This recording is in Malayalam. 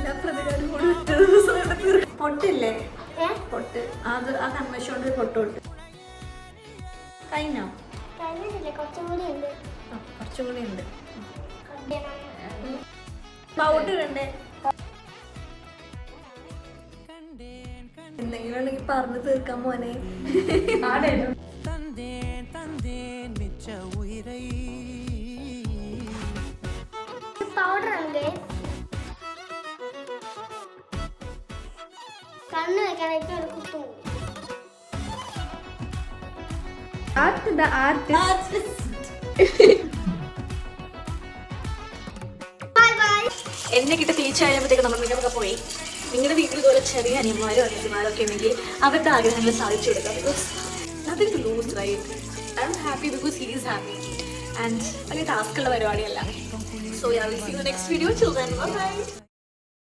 എല്ലാ പ്രതികാരം കൂടി ഒറ്റ ദിവസം പൊട്ടില്ലേ പൊട്ട് അത് ആ കൺവെൻഷൻ കൊണ്ട് പൊട്ട് പൊട്ട് കഴിഞ്ഞോ കുറച്ചുകൂടി ഉണ്ട് പൗഡർ ഇടണ്ടേ എന്തെങ്കിലും ഉണ്ടെങ്കിൽ പറഞ്ഞു തീർക്കാൻ മോനെ പൗഡർ ഉണ്ട് കണ്ണ് വെക്കാനായിട്ട് ഒരു കുത്തും എന്നെ കിട്ടി തിരിച്ചു കഴിയുമ്പോഴത്തേക്ക് നമ്മൾ നിങ്ങളൊക്കെ പോയി നിങ്ങളുടെ വീട്ടിൽ ഇതുപോലെ ചെറിയ അനിയന്മാരോ അനിയന്മാരോ ഒക്കെ ഉണ്ടെങ്കിൽ അവരുടെ ആഗ്രഹങ്ങൾ സാധിച്ചു കൊടുക്കാം because nothing to lose right I am happy because he is happy and വലിയ ടാസ്കുള്ള പരിപാടിയല്ല so yeah will see you next video. Till then, bye bye.